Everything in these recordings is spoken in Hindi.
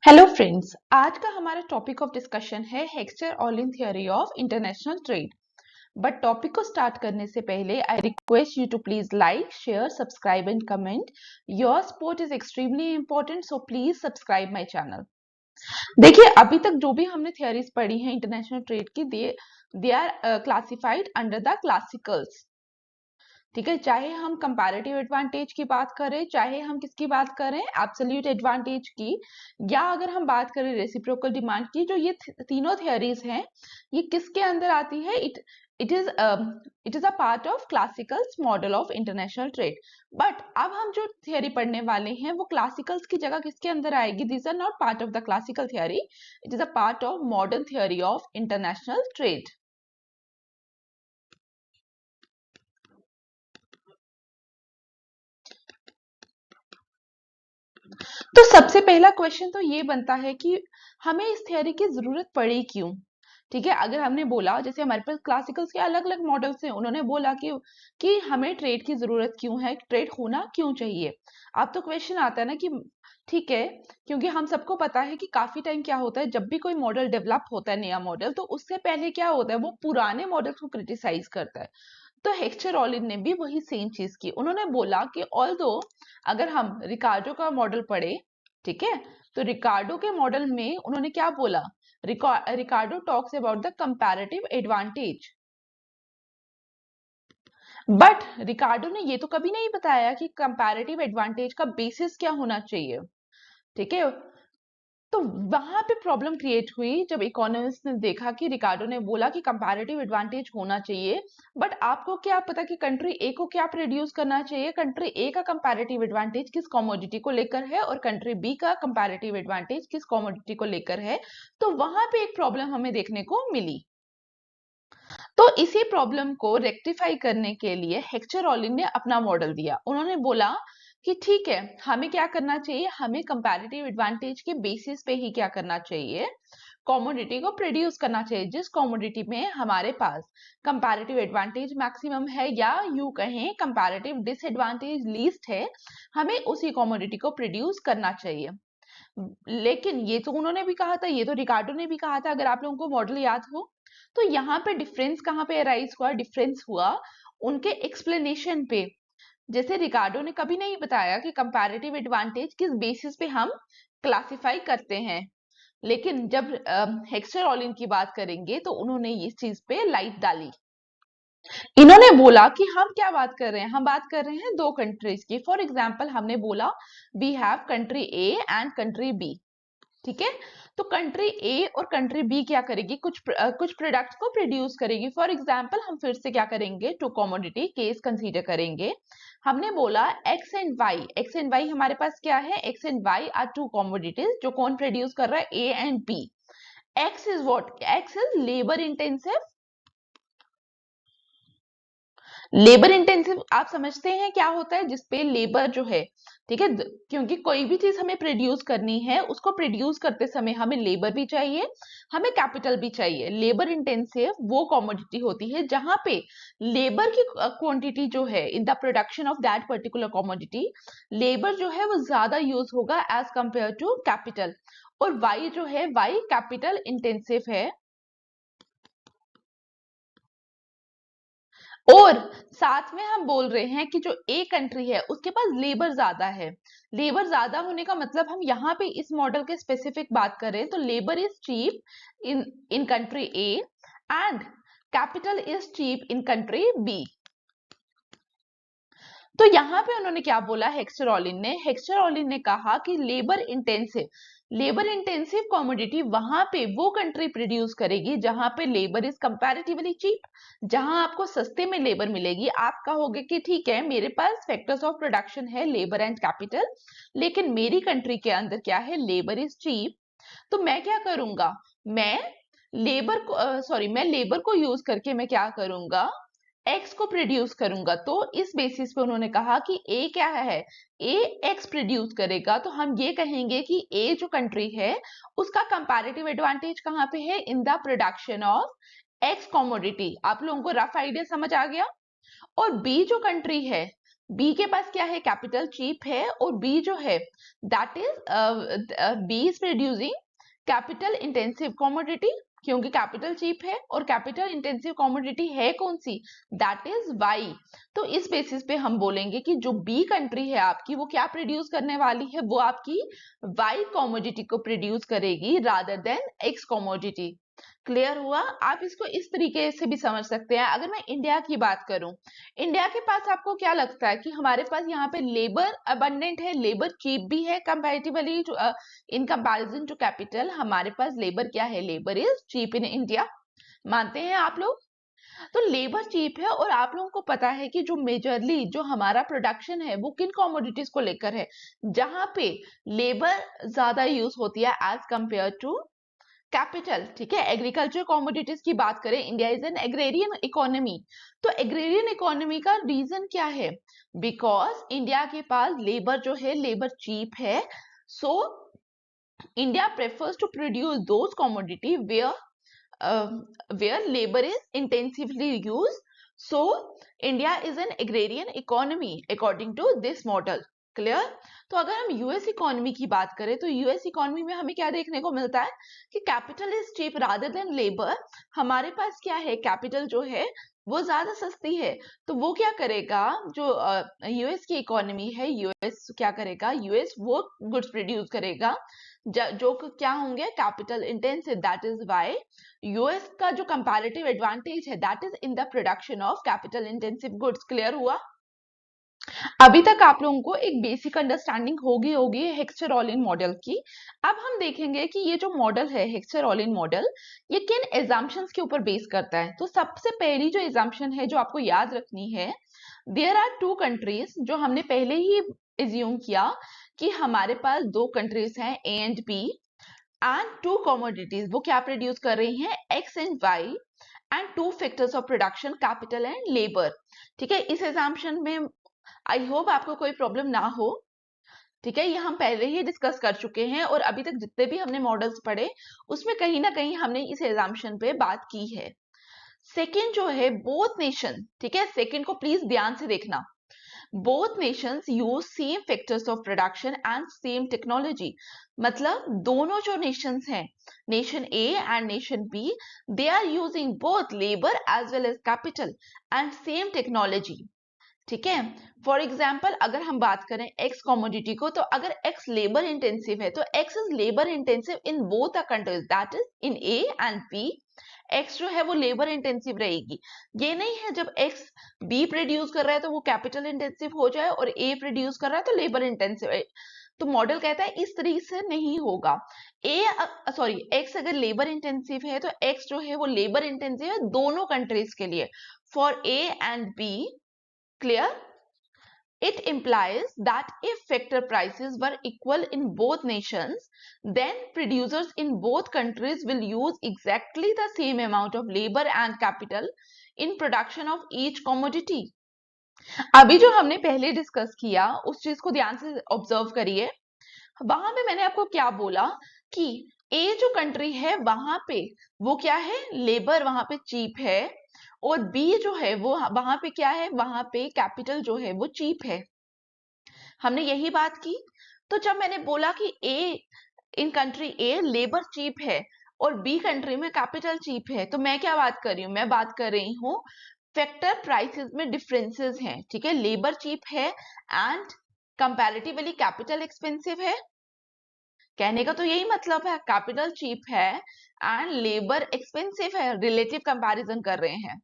हेलो फ्रेंड्स, आज का हमारा टॉपिक ऑफ डिस्कशन है Heckscher Ohlin theory of international trade. But topic को स्टार्ट करने से पहले I request you to please like, share, subscribe and comment. Your support is extremely important, so please subscribe my channel. देखिए, अभी तक जो भी हमने थ्योरीज पढ़ी हैं इंटरनेशनल ट्रेड की, they are classified under the classicals. ठीक है, चाहे हम कंपैरेटिव एडवांटेज की बात करें, चाहे हम किसकी बात करें, एब्सोल्यूट एडवांटेज की, या अगर हम बात करें रेसिप्रोकल डिमांड की, जो ये तीनों थियरीज हैं, ये किसके अंदर आती है? It is it is a part of classicals model of international trade. But अब हम जो थियरी पढ़ने वाले हैं वो क्लासिकल्स की जगह किसके अंदर आएगी? These are not part of the classical theory, it is a part of modern theory of international trade. तो सबसे पहला क्वेश्चन तो ये बनता है कि हमें इस थियरी की जरूरत पड़ी क्यों? ठीक है, अगर हमने बोला जैसे हमारे पास क्लासिकल्स के अलग अलग मॉडल्स हैं, उन्होंने बोला कि हमें ट्रेड की जरूरत क्यों है, ट्रेड होना क्यों चाहिए। अब तो क्वेश्चन आता है ना कि ठीक है, क्योंकि हम सबको पता है कि काफी टाइम क्या होता है, जब भी कोई मॉडल डेवलप होता है, नया मॉडल, तो उससे पहले क्या होता है, वो पुराने मॉडल्स को क्रिटिसाइज करता है। तो हेक्स्चर-ऑर्लिन ने भी वही सेम चीज की। उन्होंने बोला कि ऑल्दो अगर हम रिकार्डो का मॉडल पढ़े, ठीक है, तो रिकार्डो के मॉडल में उन्होंने क्या बोला? Ricardo talks about the comparative advantage, but Ricardo ने ये तो कभी नहीं बताया कि कंपैरेटिव एडवांटेज का बेसिस क्या होना चाहिए। ठीक है, तो वहां पे प्रॉब्लम क्रिएट हुई जब इकोनॉमिस्ट ने देखा कि रिकार्डो ने बोला कि कंपैरेटिव एडवांटेज होना चाहिए, बट आपको क्या पता कि कंट्री ए को क्या प्रोड्यूस करना चाहिए, कंट्री ए का कंपैरेटिव एडवांटेज किस कमोडिटी को लेकर है और कंट्री बी का कंपैरेटिव एडवांटेज किस कमोडिटी को लेकर है। तो वहां पे एक प्रॉब्लम हमें देखने को मिली। तो इसी प्रॉब्लम को रेक्टिफाई करने के लिए हेक्स्चर-ऑर्लिन ने अपना मॉडल दिया। उन्होंने बोला कि ठीक है, हमें क्या करना चाहिए, हमें कंपैरेटिव एडवांटेज के बेसिस पे ही क्या करना चाहिए, कमोडिटी को प्रोड्यूस करना चाहिए। जिस कमोडिटी में हमारे पास कंपैरेटिव एडवांटेज मैक्सिमम है, या यूं कहें कंपैरेटिव डिसएडवांटेज लीस्ट है, हमें उसी कमोडिटी को प्रोड्यूस करना चाहिए। लेकिन ये तो उन्होंने भी कहा था, ये तो रिकार्डो ने भी कहा था, अगर आप लोगों को मॉडल याद हो। तो यहाँ पे डिफरेंस कहाँ पे अराइज हुआ? डिफरेंस हुआ उनके एक्सप्लेनेशन पे। जैसे रिकार्डो ने कभी नहीं बताया कि कंपैरेटिव एडवांटेज किस बेसिस पे हम क्लासिफाई करते हैं, लेकिन जब हेक्स्चर-ऑर्लिन की बात करेंगे तो उन्होंने इस चीज पे लाइट डाली। इन्होंने बोला कि हम क्या बात कर रहे हैं, हम बात कर रहे हैं दो कंट्रीज की। फॉर एग्जाम्पल हमने बोला we have country A and country B. ठीक है, तो कंट्री ए और कंट्री बी क्या करेगी, कुछ प्रोडक्ट्स को प्रोड्यूस करेगी। फॉर एग्जांपल हम फिर से क्या करेंगे, टू कमोडिटी केस कंसीडर करेंगे। हमने बोला X and Y, X and Y हमारे पास क्या है, X and Y are two commodities, जो कौन प्रोड्यूस कर रहा है, A and B. X is what, X is labour intensive. Labour intensive आप समझते हैं क्या होता है, जिसपे लेबर जो है, ठीक है, क्योंकि कोई भी चीज हमें प्रोड्यूस करनी है, उसको प्रोड्यूस करते समय हमें लेबर भी चाहिए, हमें कैपिटल भी चाहिए। लेबर इंटेंसिव वो कमोडिटी होती है जहां पे लेबर की क्वांटिटी जो है in the production of that particular commodity, labour जो है वो ज्यादा यूज होगा एज कंपेयर टू कैपिटल। और वाई जो है, वाई कैपिटल इंटेंसिव है। और साथ में हम बोल रहे हैं कि जो ए कंट्री है उसके पास लेबर ज्यादा है। लेबर ज्यादा होने का मतलब, हम यहाँ पे इस मॉडल के स्पेसिफिक बात करें तो labour is cheap in in country A and capital is cheap in country B. तो यहाँ पे उन्होंने क्या बोला, हेक्स्चर-ऑर्लिन ने कहा कि लेबर इंटेंसिव कमोडिटी वहां पे वो कंट्री प्रोड्यूस करेगी जहां पे लेबर इज कंपैरेटिवली चीप, जहां आपको सस्ते में लेबर मिलेगी। आप कहोगे कि ठीक है, मेरे पास फैक्टर्स ऑफ प्रोडक्शन है लेबर एंड कैपिटल, लेकिन मेरी कंट्री के अंदर क्या है, लेबर इज चीप। तो मैं क्या करूंगा, मैं मैं लेबर को यूज करके मैं क्या करूंगा, एक्स को प्रोड्यूस करूंगा। तो इस बेसिस पे उन्होंने कहा कि ए क्या है, ए एक्स प्रोड्यूस करेगा, तो हम ये कहेंगे कि ए जो कंट्री है उसका कंपैरेटिव एडवांटेज कहाँ पे है, in the production of x commodity. आप लोगों को रफ आइडिया समझ आ गया। और बी जो कंट्री है, बी के पास क्या है, कैपिटल चीप है, और बी जो है that is B is producing capital intensive commodity, क्योंकि कैपिटल चीप है और कैपिटल इंटेंसिव कमोडिटी है कौन सी, दैट इज वाई। तो इस बेसिस पे हम बोलेंगे कि जो बी कंट्री है आपकी वो क्या प्रोड्यूस करने वाली है, वो आपकी वाई कमोडिटी को प्रोड्यूस करेगी rather than x commodity. Clear हुआ? आप इसको इस तरीके से भी समझ सकते हैं। अगर मैं इंडिया की बात करूं, इंडिया के पास आपको क्या लगता है कि हमारे पास यहाँ पे लेबर अबंडेंट है, लेबर चीप भी है comparatively to in comparison to capital. हमारे पास लेबर क्या है, labour is cheap in India, मानते हैं आप लोग? तो लेबर चीप है, और आप लोगों को पता है कि जो मेजरली जो हमारा प्रोडक्शन है वो किन कमोडिटीज को लेकर है, जहां पे लेबर ज्यादा यूज होती है एज कंपेयर टू कैपिटल। ठीक है, एग्रीकल्चर कमोडिटीज की बात करें, India is an agrarian economy. तो एग्रेरियन इकोनॉमी का रीजन क्या है, बिकॉज इंडिया के पास लेबर जो है लेबर चीप है, so India prefers to produce those commodity where labor is intensively used. So India is an agrarian economy according to this model. Clear? तो अगर हम यूएस इकोनॉमी की बात करें तो यूएस इकोनॉमी में हमें क्या देखने को मिलता है कि capital is cheap rather than labour. हमारे पास क्या है, कैपिटल जो है वो ज्यादा सस्ती है, तो वो क्या करेगा, जो यूएस की इकोनॉमी है, यूएस क्या करेगा, यूएस वो गुड्स प्रोड्यूस करेगा जो क्या होंगे capital intensive. That is why US का जो कंपैरेटिव एडवांटेज है that is in the production of capital intensive goods. Clear हुआ? अभी तक आप लोगों को एक बेसिक अंडरस्टैंडिंग होगी हेक्स्चर-ओलिन मॉडल की। अब हम देखेंगे कि ये जो मॉडल है हेक्स्चर-ओलिन मॉडल, ये किन एजम्पशंस के ऊपर बेस करता है। तो सबसे पहली जो एजम्पशन है जो आपको याद रखनी है, देयर आर टू कंट्रीज, जो हमने पहले ही एज्यूम किया कि हमारे पास दो कंट्रीज हैं A and B, and two commodities, वो क्या प्रोड्यूस कर रही हैं, X and Y, and two factors of production capital and labour. ठीक है, इस एजम्पशन में आई होप आपको कोई प्रॉब्लम ना हो। ठीक है, ये हम पहले ही डिस्कस कर चुके हैं, और अभी तक जितने भी हमने मॉडल्स पढ़े उसमें कहीं ना कहीं हमने इस एग्जाम्पशन पे बात की है। सेकंड जो है बोथ नेशन, ठीक है, सेकंड को प्लीज ध्यान से देखना, both nations use same factors of production and same technology. मतलब दोनों जो नेशंस हैं, nation A and nation B, they are using both labour as well as capital and same technology. ठीक है, फॉर एग्जाम्पल अगर हम बात करें एक्स कमोडिटी को, तो अगर एक्स लेबर इंटेंसिव है तो X is labour intensive in both the countries, that is in A and B. X जो है वो लेबर इंटेंसिव रहेगी। ये नहीं है जब एक्स बी प्रोड्यूस कर रहा है तो वो कैपिटल इंटेंसिव हो जाए और ए प्रोड्यूस कर रहा है तो लेबर इंटेंसिव है। तो मॉडल कहता है इस तरीके से नहीं होगा। एक्स अगर लेबर इंटेंसिव है तो एक्स जो है वो लेबर इंटेंसिव है दोनों कंट्रीज के लिए, for A and B. Clear? It implies that if factor prices were equal in both nations, then producers in both countries will use exactly the same amount of labor and capital in production of each commodity. अभी जो हमने पहले डिस्कस किया उस चीज को ध्यान से ऑब्जर्व करिए। वहां पे मैंने आपको क्या बोला कि ए जो कंट्री है वहां पे वो क्या है, लेबर वहां पे चीप है, और बी जो है वो वहां पे क्या है, वहां पे कैपिटल जो है वो चीप है। हमने यही बात की। तो जब मैंने बोला कि A in country A labour cheap है और बी कंट्री में कैपिटल चीप है, तो मैं क्या बात कर रही हूँ, मैं बात कर रही हूँ फैक्टर प्राइसेस में डिफरेंसेस हैं। ठीक है, लेबर चीप है एंड कंपैरेटिवली कैपिटल एक्सपेंसिव है। कहने का तो यही मतलब है, कैपिटल चीप है एंड लेबर एक्सपेंसिव है, रिलेटिव कंपैरिजन कर रहे हैं।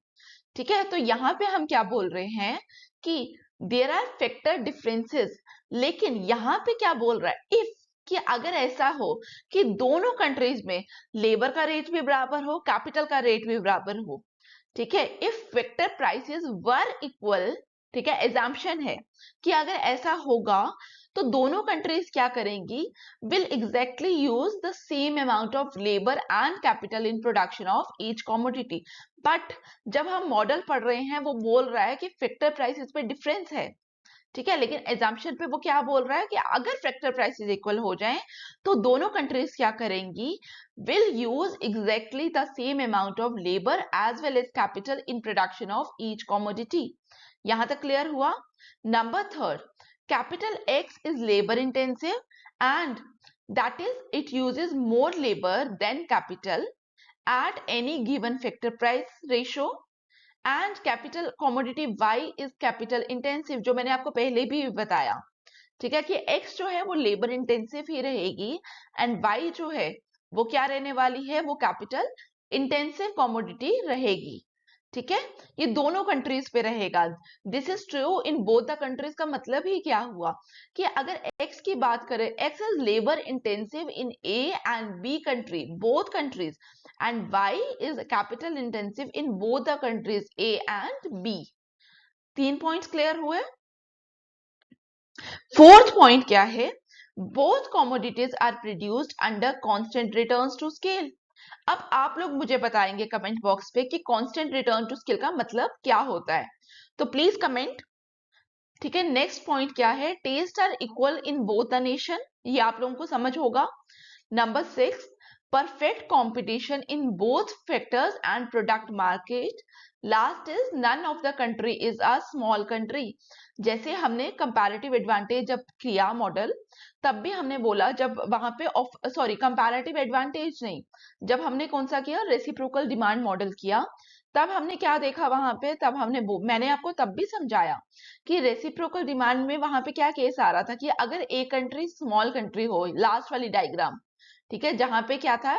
ठीक है, तो यहाँ पे हम क्या बोल रहे हैं कि देयर आर फैक्टर डिफरेंसेस, लेकिन यहाँ पे क्या बोल रहा है, इफ कि अगर ऐसा हो कि दोनों कंट्रीज में लेबर का रेट भी बराबर हो, कैपिटल का रेट भी बराबर हो। ठीक है, if factor prices were equal, ठीक है, एग्जाम्पशन है कि अगर ऐसा होगा तो दोनों कंट्रीज क्या करेंगी, will exactly use the same amount of labour and capital in production of each commodity. But जब हम मॉडल पढ़ रहे हैं वो बोल रहा है कि फैक्टर प्राइसेस पे डिफरेंस है। ठीक है, लेकिन एग्जाम्पशन पे वो क्या बोल रहा है कि अगर फैक्टर प्राइसेस इक्वल हो जाएं तो दोनों कंट्रीज क्या करेंगी, will use exactly the same amount of labour as well as capital in production of each commodity. यहां तक क्लियर हुआ? Number third, capital X is labour intensive and that is it uses more labour than capital at any given factor price ratio and capital commodity Y is capital intensive, जो मैंने आपको पहले भी बताया, ठीक है, कि X जो है वो लेबर इंटेंसिव ही रहेगी एंड Y जो है वो क्या रहने वाली है, वो कैपिटल इंटेंसिव कमोडिटी रहेगी, ठीक है, ये दोनों कंट्रीज पे रहेगा। This is true in both the countries का मतलब ही क्या हुआ कि अगर एक्स की बात करें, X is labour intensive in A and B country, both countries, and Y is capital intensive in both the countries A and B. 3 points clear हुए? फोर्थ पॉइंट क्या है? Both commodities are produced under constant returns to scale. अब आप लोग मुझे बताएंगे कमेंट बॉक्स पे कि कांस्टेंट रिटर्न टू स्केल का मतलब क्या होता है, तो प्लीज कमेंट, ठीक है। नेक्स्ट पॉइंट क्या है? Taste are equal in both the nation, ये आप लोगों को समझ होगा। Number 6, perfect competition in both factors and product market. Last is none of the country is a small country. जैसे हमने कंपैरेटिव एडवांटेज जब किया मॉडल, तब भी हमने बोला, जब वहां पे सॉरी कंपैरेटिव एडवांटेज नहीं, जब हमने कौन सा किया, रेसिप्रोकल डिमांड मॉडल किया, तब हमने क्या देखा वहां पे, तब हमने मैंने आपको तब भी समझाया कि रेसिप्रोकल डिमांड में वहां पे क्या केस आ रहा था कि अगर एक कंट्री स्मॉल कंट्री हो, लास्ट वाली डायग्राम, ठीक है, जहां पे क्या था,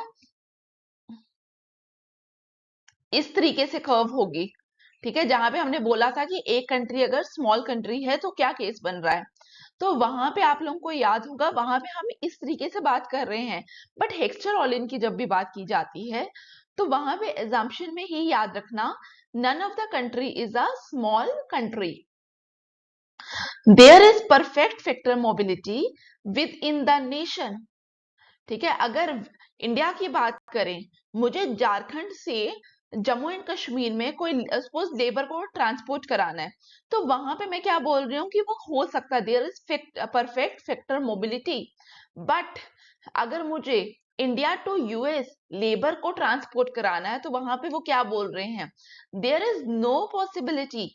इस तरीके से कर्व होगी, ठीक है, जहां पे हमने बोला था कि एक कंट्री अगर स्मॉल कंट्री है तो क्या केस बन रहा है, तो वहां पे आप लोगों को याद होगा, वहां पे हम इस तरीके से बात कर रहे हैं। बट हेक्स्चर-ओलिन की जब भी बात की जाती है तो वहां पे एजम्पशन में ही याद रखना, none of the country is a small country, there is perfect factor mobility within the nation, ठीक है। अगर इंडिया की बात करें, मुझे झारखंड से जम्मू एंड कश्मीर में कोई सपोज लेबर को ट्रांसपोर्ट कराना है, तो वहां पे मैं क्या बोल रही हूँ कि वो हो सकता है, there is perfect factor mobility. But अगर मुझे इंडिया टू यूएस लेबर को ट्रांसपोर्ट कराना है, तो वहां पे वो क्या बोल रहे हैं, there is no possibility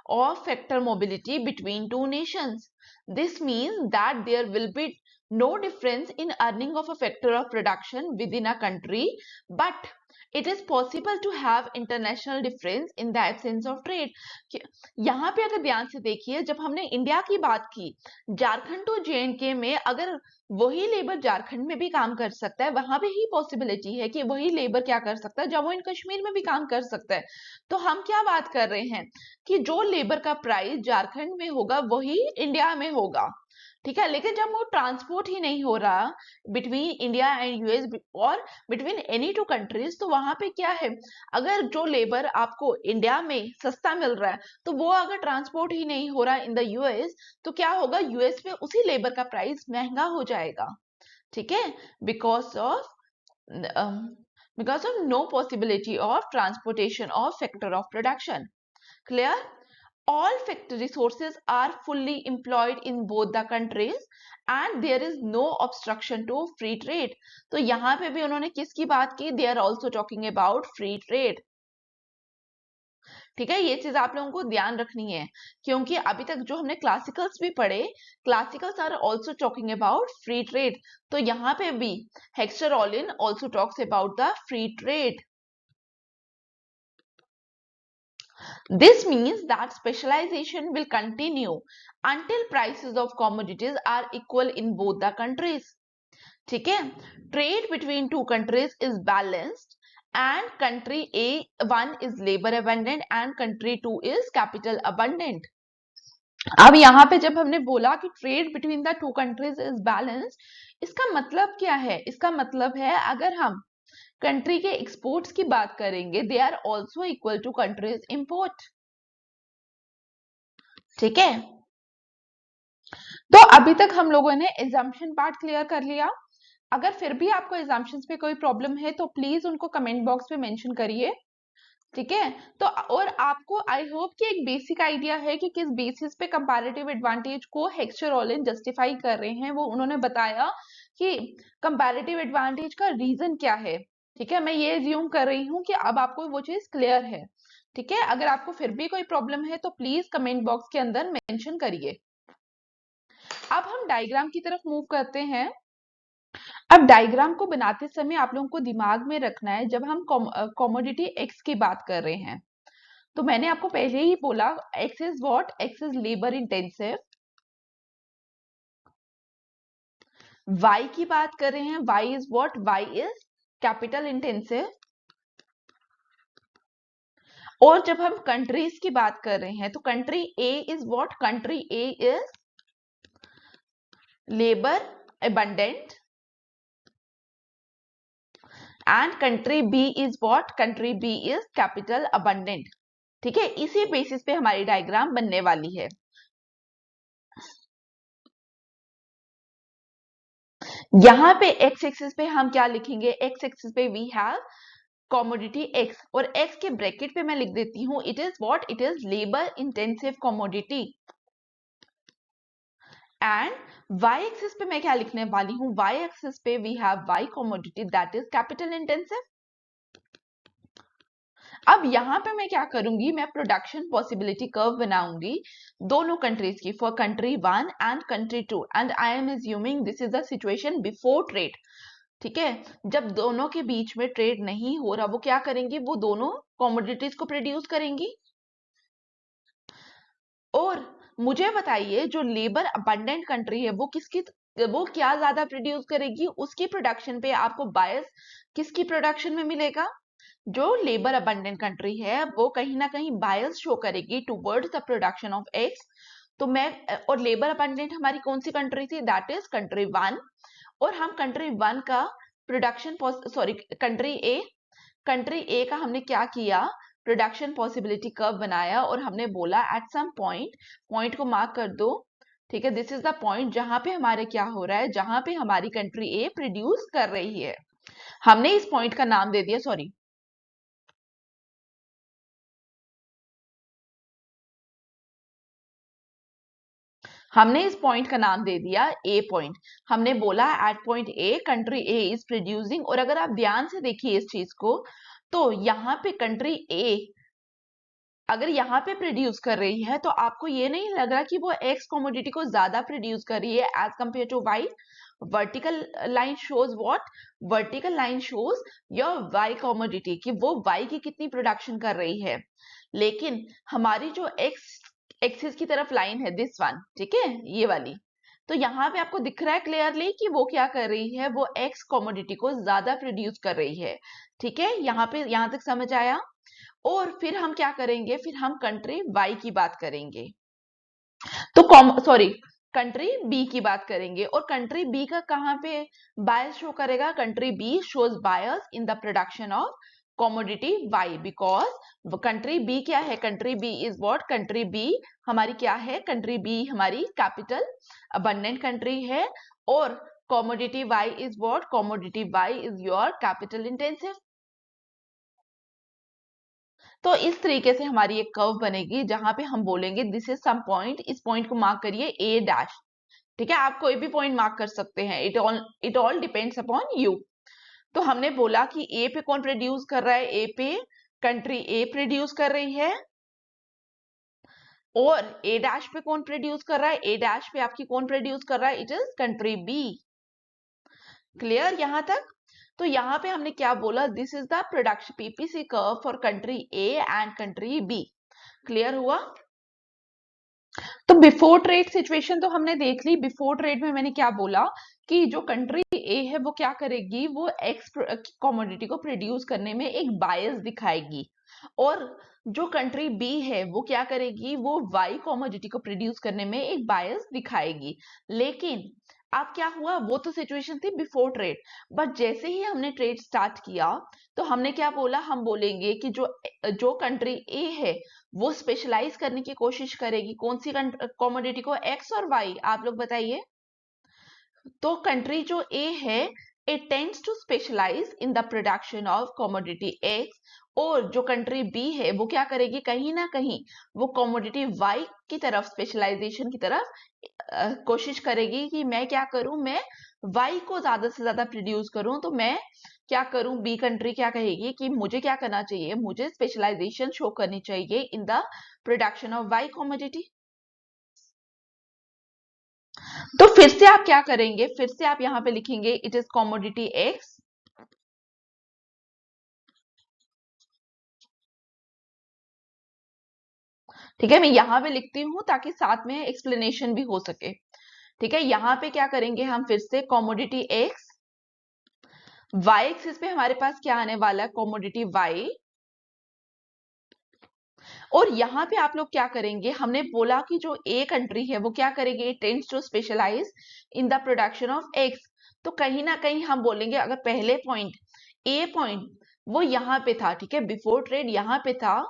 of factor mobility between two nations. This means that there will be no difference in earning of a factor of production within a country, but it is possible to have international difference in the absence of trade. यहाँ पे अगर ध्यान से देखिए, जब हमने इंडिया की बात की, झारखंड टू जेएंडके में अगर वही लेबर झारखंड में भी काम कर सकता है, वहां पे ही पॉसिबिलिटी है कि वही लेबर क्या कर सकता है, जम्मू एंड कश्मीर में भी काम कर सकता है। तो हम क्या बात कर रहे हैं कि जो लेबर का प्राइस झारखंड में होगा वही इंडिया में होगा, ठीक है, लेकिन जब वो ट्रांसपोर्ट ही नहीं हो रहा बिटवीन इंडिया एंड यूएस और बिटवीन एनी टू कंट्रीज, तो वहां पे क्या है, अगर जो लेबर आपको इंडिया में सस्ता मिल रहा है, तो वो अगर ट्रांसपोर्ट ही नहीं हो रहा इन द यूएस, तो क्या होगा, यूएस में उसी लेबर का प्राइस महंगा हो जाएगा, ठीक है, because of no possibility of transportation of factor of production. Clear? All factor resources are fully employed in both the countries and there is no obstruction to free trade. तो यहाँ पे भी उन्होंने किसकी बात की? They are also talking about free trade. ठीक है, ये चीज आप लोगों को ध्यान रखनी है, क्योंकि अभी तक जो हमने क्लासिकल्स भी पढ़े, classicals are also talking about free trade, तो यहाँ पे भी Heckscher Ohlin also talks about the free trade. This means that specialization will continue until prices of commodities are equal in both the countries. ठीक है, trade between two countries is balanced and country A1 is labor abundant and country 2 is capital abundant. अब यहाँ पे जब हमने बोला कि trade between the two countries is balance, इसका मतलब क्या है? इसका मतलब है अगर हम कंट्री के एक्सपोर्ट्स की बात करेंगे, they are also equal to countries import, ठीक है। तो अभी तक हम लोगों ने एग्जाम्पशन पार्ट क्लियर कर लिया। अगर फिर भी आपको एग्जाम्पशंस पे कोई प्रॉब्लम है तो प्लीज उनको कमेंट बॉक्स में मेंशन करिए, ठीक है। तो और आपको आई होप कि एक बेसिक आइडिया है कि किस बेसिस पे कंपैरेटिव एडवांटेज को हेक्स्चर-ओलिन जस्टिफाई कर रहे हैं, वो उन्होंने बताया कि कंपैरेटिव एडवांटेज का रीजन क्या है, ठीक है। मैं ये ज्यूम कर रही हूँ कि अब आपको वो चीज क्लियर है। ठीक है, अगर आपको फिर भी कोई प्रॉब्लम है तो प्लीज कमेंट बॉक्स के अंदर मेंशन करिए। अब हम डायग्राम की तरफ मूव करते हैं। अब डायग्राम को बनाते समय आप लोगों को दिमाग में रखना है, जब हम कॉमोडिटी एक्स की बात कर रहे हैं तो मैंने आपको पहले ही बोला X is what, X is labour intensive. Y की बात कर रहे हैं, Y is what, Y is capital intensive. और जब हम कंट्रीज की बात कर रहे हैं तो country A is what, country A is labour abundant and country B is what, country B is capital abundant। ठीक है, इसी बेसिस पे हमारी डायग्राम बनने वाली है। यहां पे एक्स एक्सिस पे हम क्या लिखेंगे, एक्स एक्सिस पे वी हैव कॉमोडिटी एक्स और एक्स के ब्रैकेट पे मैं लिख देती हूं it is what, it is labour intensive commodity. And Y axis पे मैं क्या लिखने वाली हूं, वाई एक्सिस पे we have Y commodity that is capital intensive. अब यहां पे मैं क्या करूंगी, मैं प्रोडक्शन पॉसिबिलिटी कर्व बनाऊंगी दोनों कंट्रीज की, for country 1 and country 2 and I am assuming this is the situation before trade. ठीक है, जब दोनों के बीच में ट्रेड नहीं हो रहा, वो क्या करेंगी, वो दोनों कॉमोडिटीज को प्रोड्यूस करेंगी। और मुझे बताइए जो लेबर अबंडेंट कंट्री है वो क्या ज्यादा प्रोड्यूस करेगी, उसकी प्रोडक्शन पे आपको बायस किसकी प्रोडक्शन में मिलेगा, जो लेबर अबंडेंट कंट्री है वो कहीं ना कहीं बायस शो करेगी towards the production of X. तो मैं और लेबर अबंडेंट हमारी कौन सी कंट्री थी, दैट इज कंट्री 1। और हम कंट्री 1 का प्रोडक्शन, सॉरी कंट्री ए का हमने क्या किया, प्रोडक्शन पॉसिबिलिटी कर्व बनाया और हमने बोला एट सम पॉइंट को मार्क कर दो। ठीक है, दिस इज द पॉइंट जहां पे हमारे क्या हो रहा है, जहां पे हमारी कंट्री ए प्रोड्यूस कर रही है। हमने इस पॉइंट का नाम दे दिया, सॉरी हमने इस पॉइंट का नाम दे दिया ए पॉइंट। हमने बोला at point A country A is producing. और अगर आप ध्यान से देखिए इस चीज को, तो यहाँ पे कंट्री ए अगर यहाँ पे प्रोड्यूस कर रही है तो आपको ये नहीं लग रहा कि वो एक्स कमोडिटी को ज्यादा प्रोड्यूस कर रही है as compare to Y. Vertical line shows what, vertical line shows your Y commodity कि वो वाई की कितनी प्रोडक्शन कर रही है। लेकिन हमारी जो एक्स एक्सिस की तरफ लाइन है दिस वन, ठीक है, ये वाली, तो यहाँ पे आपको दिख रहा है क्लियरली कि वो क्या कर रही है, वो एक्स कमोडिटी को ज्यादा प्रोड्यूस कर रही है। ठीक है, यहाँ पे यहाँ तक समझ आया। और फिर हम क्या करेंगे, फिर हम कंट्री वाई की बात करेंगे, तो सॉरी कंट्री बी की बात करेंगे। और कंट्री बी का कहाँ पे बायस शो करेगा, country B shows bias in the production of commodity Y, because country B क्या है, country B is what, country B हमारी क्या है, कंट्री बी हमारी कैपिटल अबंडेंट कंट्री है। और commodity Y is what, commodity Y is your capital intensive. तो इस तरीके से हमारी एक कर्व बनेगी जहां पे हम बोलेंगे दिस इज सम पॉइंट, इस पॉइंट को मार्क करिए ए डैश। ठीक है, आप कोई भी पॉइंट मार्क कर सकते हैं, it all depends upon you. तो हमने बोला कि ए पे कौन प्रोड्यूस कर रहा है, ए पे कंट्री ए प्रोड्यूस कर रही है। और ए डैश पे कौन प्रोड्यूस कर रहा है, ए डैश पे आपकी कौन प्रोड्यूस कर रहा है, it is country B. Clear यहां तक। तो यहाँ पे हमने क्या बोला, this is the production PPC curve for country A and country B. Clear हुआ। तो बिफोर ट्रेड सिचुएशन तो हमने देख ली। बिफोर ट्रेड में मैंने क्या बोला कि जो कंट्री ए है वो क्या करेगी, वो एक्स कमोडिटी को प्रोड्यूस करने में एक बायस दिखाएगी। और जो कंट्री बी है वो क्या करेगी, वो वाई कमोडिटी को प्रोड्यूस करने में एक बायस दिखाएगी। लेकिन अब क्या हुआ, वो तो सिचुएशन थी बिफोर ट्रेड, बट जैसे ही हमने ट्रेड स्टार्ट किया तो हमने क्या बोला, हम बोलेंगे कि जो जो कंट्री ए है वो स्पेशलाइज करने की कोशिश करेगी कौन सी कॉमोडिटी को, एक्स और वाई, आप लोग बताइए। तो कंट्री जो ए है it tends to specialise in the production of commodity X. और जो कंट्री बी है वो क्या करेगी, कहीं ना कहीं वो कॉमोडिटी वाई की तरफ, स्पेशलाइजेशन की तरफ कोशिश करेगी कि मैं क्या करूं, मैं वाई को ज्यादा से ज्यादा प्रोड्यूस करूं। तो मैं क्या करूं, बी कंट्री क्या कहेगी कि मुझे क्या करना चाहिए, मुझे स्पेशलाइजेशन शो करनी चाहिए in the production of Y commodity. तो फिर से आप क्या करेंगे, फिर से आप यहां पे लिखेंगे इट इज कमोडिटी एक्स, ठीक है। मैं यहां पे लिखती हूं ताकि साथ में एक्सप्लेनेशन भी हो सके, ठीक है। यहां पे क्या करेंगे हम, फिर से कमोडिटी एक्स, वाई एक्सिस पे हमारे पास क्या आने वाला है, कमोडिटी वाई। और यहाँ पे आप लोग क्या करेंगे, हमने बोला कि जो ए कंट्री है वो क्या करेगी, tends to specialise in the production of X. तो कहीं ना कहीं हम बोलेंगे अगर पहले पॉइंट, ए पॉइंट वो यहाँ पे था, ठीक है, बिफोर ट्रेड यहाँ पे था,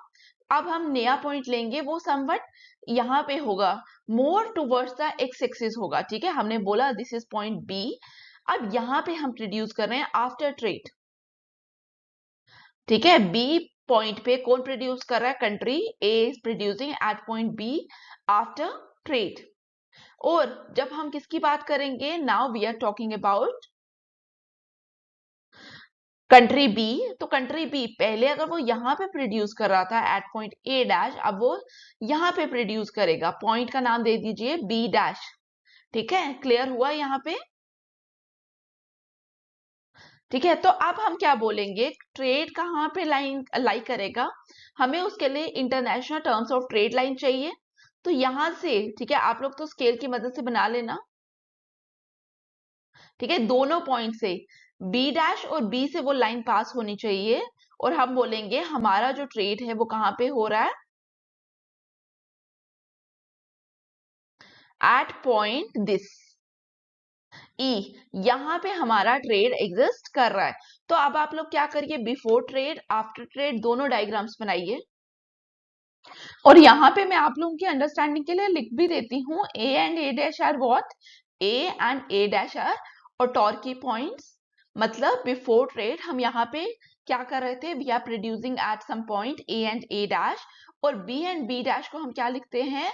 अब हम नया पॉइंट लेंगे वो समवट यहाँ पे होगा, more towards the x axis होगा, ठीक है। हमने बोला दिस इज पॉइंट बी, अब यहाँ पे हम प्रोड्यूस कर रहे हैं आफ्टर ट्रेड, ठीक है। बी पॉइंट पे कौन प्रोड्यूस कर रहा है, country A is producing at point B after trade. और जब हम किसकी बात करेंगे, now we are talking about country B. तो कंट्री बी पहले अगर वो यहां पे प्रोड्यूस कर रहा था एट पॉइंट ए डैश, अब वो यहां पे प्रोड्यूस करेगा, पॉइंट का नाम दे दीजिए बी डैश, ठीक है। क्लियर हुआ यहाँ पे, ठीक है। तो अब हम क्या बोलेंगे, ट्रेड कहाँ पे लाइन लाई करेगा, हमें उसके लिए international terms of trade line चाहिए। तो यहां से, ठीक है, आप लोग तो स्केल की मदद से बना लेना, ठीक है। दोनों पॉइंट से बी डैश और बी से वो लाइन पास होनी चाहिए, और हम बोलेंगे हमारा जो ट्रेड है वो कहाँ पे हो रहा है, एट पॉइंट दिस ई, यहां पे हमारा ट्रेड एग्जिस्ट कर रहा है। तो अब आप लोग क्या करिए, बिफोर ट्रेड आफ्टर ट्रेड दोनों डायग्राम्स बनाइए, और यहाँ पे मैं आप लोगों की अंडरस्टैंडिंग के लिए लिख भी देती हूँ, A and A dash are what, A and A dash are autarky points. मतलब बिफोर ट्रेड हम यहाँ पे क्या कर रहे थे, we are producing at some point A and A dash, और बी एंड बी डैश को हम क्या लिखते हैं,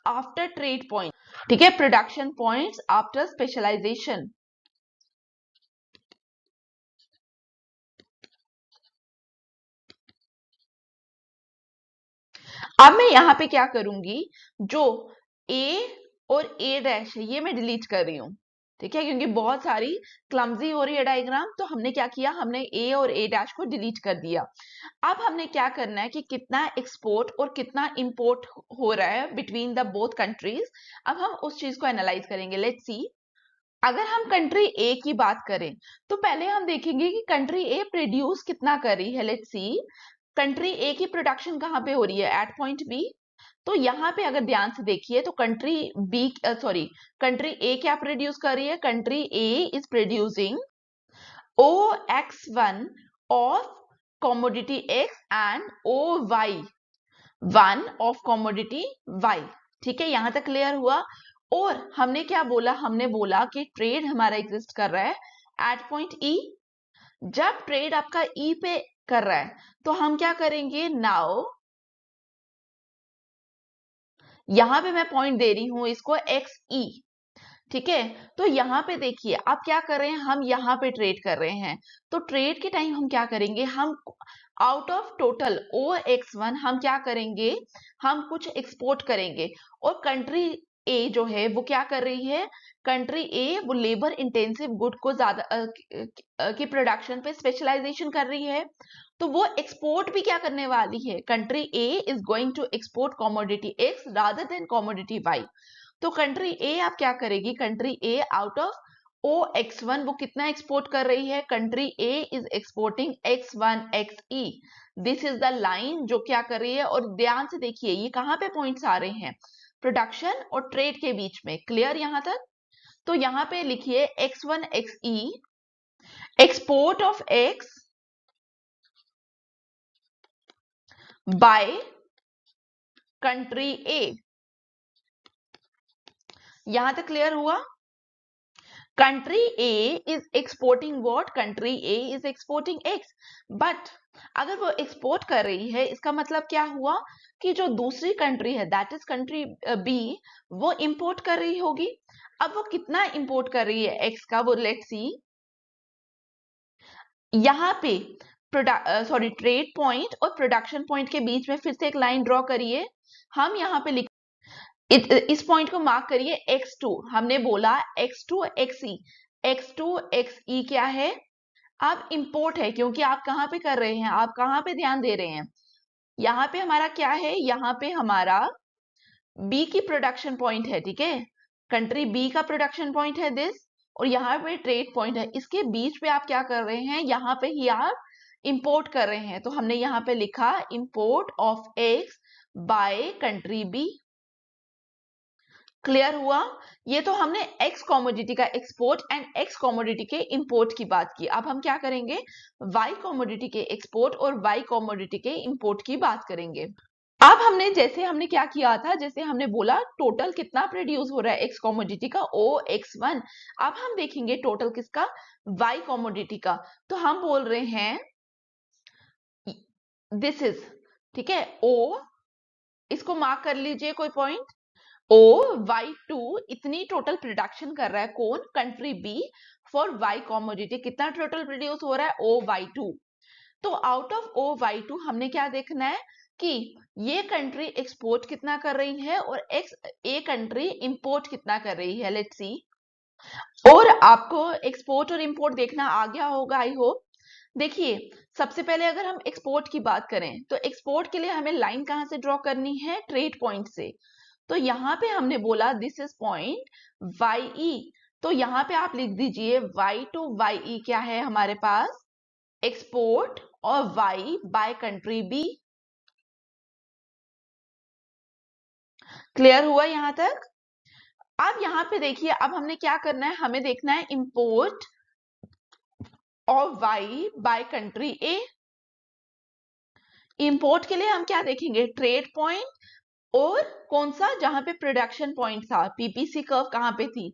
आफ्टर ट्रेड पॉइंट, ठीक है, प्रोडक्शन पॉइंट्स आफ्टर स्पेशलाइजेशन। अब मैं यहाँ पे क्या करूंगी, जो ए और ए डैश है ये मैं डिलीट कर रही हूँ, ठीक है, क्योंकि बहुत सारी क्लमजी हो रही है डायग्राम। तो हमने क्या किया, हमने ए और ए डैश को डिलीट कर दिया। अब हमने क्या करना है कि कितना एक्सपोर्ट और कितना इंपोर्ट हो रहा है बिटवीन द बोथ कंट्रीज, अब हम उस चीज को एनालाइज करेंगे। लेट्स सी, अगर हम कंट्री ए की बात करें तो पहले हम देखेंगे कि कंट्री ए प्रोड्यूस कितना कर रही है। लेट्स सी, कंट्री ए की प्रोडक्शन कहाँ पे हो रही है, एट पॉइंट बी। तो यहाँ पे अगर ध्यान से देखिए तो country B, sorry, country A क्या प्रोड्यूस कर रही है, country A is producing O X one of commodity X and O Y one of commodity Y, ठीक है। यहां तक क्लियर हुआ। और हमने क्या बोला, हमने बोला कि ट्रेड हमारा एग्जिस्ट कर रहा है एट पॉइंट ई। जब ट्रेड आपका ई पे कर रहा है तो हम क्या करेंगे, नाउ यहां पे मैं पॉइंट दे रही हूं इसको एक्स ई, ठीक है। तो यहाँ पे देखिए आप क्या कर रहे हैं, हम यहाँ पे ट्रेड कर रहे हैं। तो ट्रेड के टाइम हम क्या करेंगे, हम out of total O X one हम क्या करेंगे, हम कुछ एक्सपोर्ट करेंगे। और कंट्री ए जो है वो क्या कर रही है, कंट्री ए वो लेबर इंटेंसिव गुड को ज्यादा की प्रोडक्शन पे स्पेशलाइजेशन कर रही है। तो वो एक्सपोर्ट भी क्या करने वाली है, country A is going to export commodity X rather than commodity Y. तो कंट्री ए आप क्या करेगी, country A out of O X one वो कितना एक्सपोर्ट कर रही है, country A is exporting X one x E. This is the line जो क्या कर रही है। और ध्यान से देखिए ये कहाँ पे पॉइंट्स आ रहे हैं, प्रोडक्शन और ट्रेड के बीच में। क्लियर यहां तक। तो यहां पे लिखिए x one x e, export of x by country A. यहां तक क्लियर हुआ। Country A is exporting what, country A is exporting x. But अगर वो एक्सपोर्ट कर रही है इसका मतलब क्या हुआ कि जो दूसरी कंट्री है दैट इज कंट्री बी वो इंपोर्ट कर रही होगी। अब वो कितना इंपोर्ट कर रही है एक्स का, वो लेट्स सी, यहाँ पे ट्रेड पॉइंट और प्रोडक्शन पॉइंट के बीच में फिर से एक लाइन ड्रॉ करिए। हम यहाँ पे इस पॉइंट को मार्क करिए x2। हमने बोला x2 xe, x2 xe क्या है? अब इंपोर्ट है, क्योंकि आप कहाँ पे कर रहे हैं, आप कहाँ पे ध्यान दे रहे हैं? यहाँ पे हमारा क्या है? यहाँ पे हमारा बी की प्रोडक्शन पॉइंट है, ठीक है, कंट्री बी का प्रोडक्शन पॉइंट है दिस, और यहाँ पे ट्रेड पॉइंट है। इसके बीच पे आप क्या कर रहे हैं? यहाँ पे ही आप इंपोर्ट कर रहे हैं। तो हमने यहाँ पे लिखा import of x by country B. Clear हुआ? ये तो हमने एक्स कॉमोडिटी का एक्सपोर्ट एंड एक्स कॉमोडिटी के इंपोर्ट की बात की। अब हम क्या करेंगे? वाई कॉमोडिटी के एक्सपोर्ट और वाई कॉमोडिटी के इंपोर्ट की बात करेंगे। अब हमने क्या किया था, जैसे हमने बोला टोटल कितना प्रोड्यूस हो रहा है एक्स कॉमोडिटी का, ओ x1। अब हम देखेंगे टोटल किसका? वाई कॉमोडिटी का। तो हम बोल रहे हैं दिस इज, ठीक है, ओ, इसको मार्क कर लीजिए कोई पॉइंट। ओ y2 इतनी टोटल प्रोडक्शन कर रहा है, कौन? Country B for Y commodity. कितना टोटल प्रोड्यूस हो रहा है? ओ y2। तो आउट ऑफ ओ y2 हमने क्या देखना है कि ये कंट्री एक्सपोर्ट कितना कर रही है और ए कंट्री इंपोर्ट कितना कर रही है। Let's see. और आपको एक्सपोर्ट और इंपोर्ट देखना आ गया होगा, आई होप। देखिए, सबसे पहले अगर हम एक्सपोर्ट की बात करें तो एक्सपोर्ट के लिए हमें लाइन कहां से ड्रॉ करनी है? ट्रेड पॉइंट से। तो यहाँ पे हमने बोला दिस इज पॉइंट वाई ई। तो यहाँ पे आप लिख दीजिए वाई टू वाई ई क्या है हमारे पास? एक्सपोर्ट और Y by country B. Clear हुआ यहां तक? अब यहाँ पे देखिए, अब हमने क्या करना है? हमें देखना है इंपोर्ट और Y by country A. Import के लिए हम क्या देखेंगे? ट्रेड पॉइंट और कौन सा? जहां पे प्रोडक्शन पॉइंट था, पीपीसी कर्व कहां पे थी,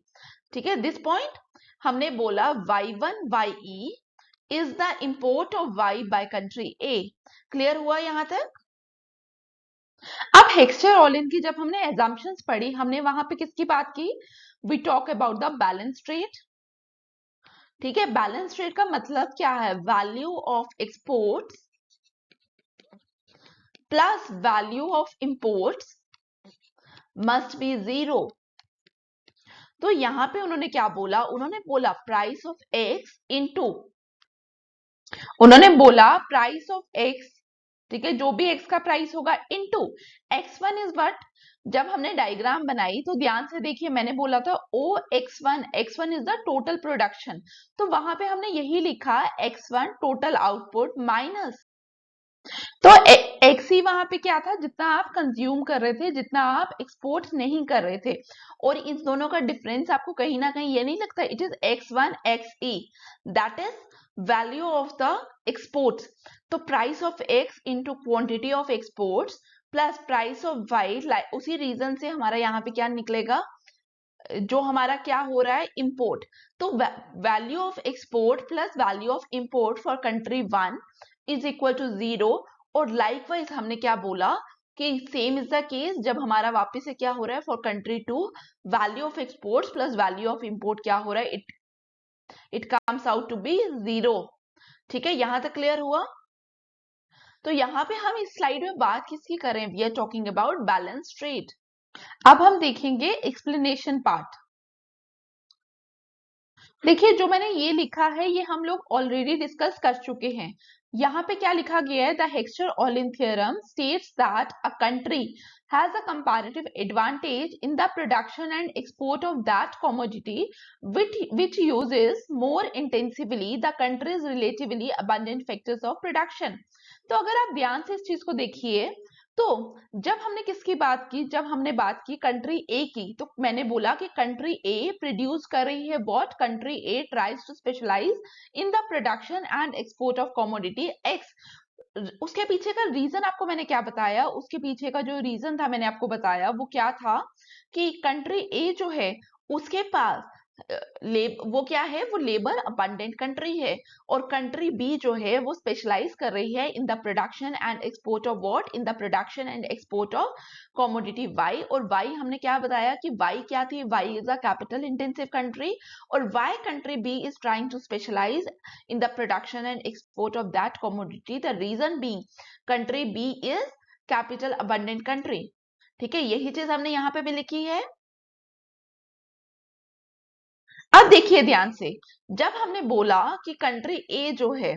ठीक है, दिस पॉइंट। हमने बोला y1 ye is the import of y bye country A. Clear हुआ यहां तक? अब हेक्सचर ऑलिन की जब हमने एजम्पशंस पढ़ी, हमने वहां पे किसकी बात की? We talk about the balance rate. ठीक है, बैलेंस रेट का मतलब क्या है? Value of export plus value of imports must be 0। तो यहां पे उन्होंने क्या बोला? उन्होंने बोला प्राइस ऑफ एक्स इनटू, उन्होंने बोला प्राइस ऑफ एक्स, ठीक है, जो भी एक्स का प्राइस होगा इनटू x1 इज व्हाट। जब हमने डायग्राम बनाई तो ध्यान से देखिए, मैंने बोला था ओ x1, x1 is the total production. तो वहां पे हमने यही लिखा x1 टोटल आउटपुट माइनस, तो एक्सी वहां पे क्या था? जितना आप कंज्यूम कर रहे थे, जितना आप एक्सपोर्ट नहीं कर रहे थे। और इन दोनों का डिफरेंस आपको कहीं ना कहीं ये नहीं लगता? It is x1 xe, that is value of the exports. तो price of x into quantity of exports plus price of y, उसी रीजन से हमारा यहाँ पे क्या निकलेगा? जो हमारा क्या हो रहा है? इंपोर्ट। तो value of export plus value of import for country 1 is equal to 0। और लाइकवाइज हमने क्या बोला कि सेम इज द केस जब हमारा वापस से क्या हो रहा है? For country 2 value of exports plus value of import क्या हो रहा है? It comes out to be 0। ठीक है, यहां तक क्लियर हुआ? तो यहाँ पे हम इस स्लाइड में बात किसकी करें? We are talking about balance rate. अब हम देखेंगे एक्सप्लेनेशन पार्ट। देखिए, जो मैंने ये लिखा है ये हम लोग ऑलरेडी डिस्कस कर चुके हैं। यहाँ पे क्या लिखा गया है? The Heckscher Ohlin theorem states that a country has a comparative advantage in the production and export of that commodity which uses more intensively the country's relatively abundant factors of production। तो अगर आप ध्यान से इस चीज को देखिए, तो जब हमने किसकी बात की? जब हमने बात की कंट्री ए की, तो मैंने बोला कि कंट्री ए प्रोड्यूस कर रही है what? Country A tries to specialise in the production and export of commodity X. उसके पीछे का रीजन आपको मैंने क्या बताया? उसके पीछे का जो रीजन था मैंने आपको बताया वो क्या था कि कंट्री ए जो है उसके पास वो क्या है, वो लेबर अबंडेंट कंट्री है। और कंट्री बी जो है वो स्पेशलाइज कर रही है in the production and export of what, in the production and export of commodity y. और वाई हमने क्या बताया कि वाई क्या थी, y is a capital intensive country. और y country B is trying to specialise in the production and export of that commodity, the reason being country B is capital abundant country. ठीक है, यही चीज हमने यहाँ पे भी लिखी है। अब देखिए ध्यान से, जब हमने बोला कि कंट्री ए जो है